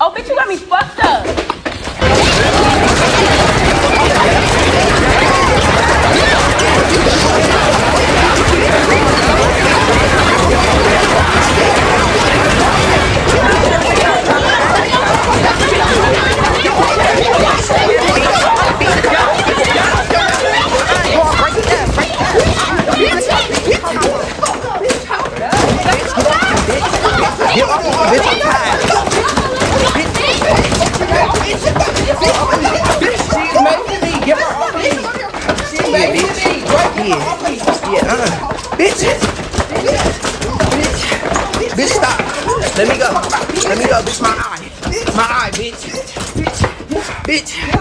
Oh, bitch, you got me fucked up. Get off me, bitch, I'm tired. She's making me. Get her off me. She's making me. Bitch. Bitch, stop. Let me go. Bitch, my eye. My eye, bitch. Bitch.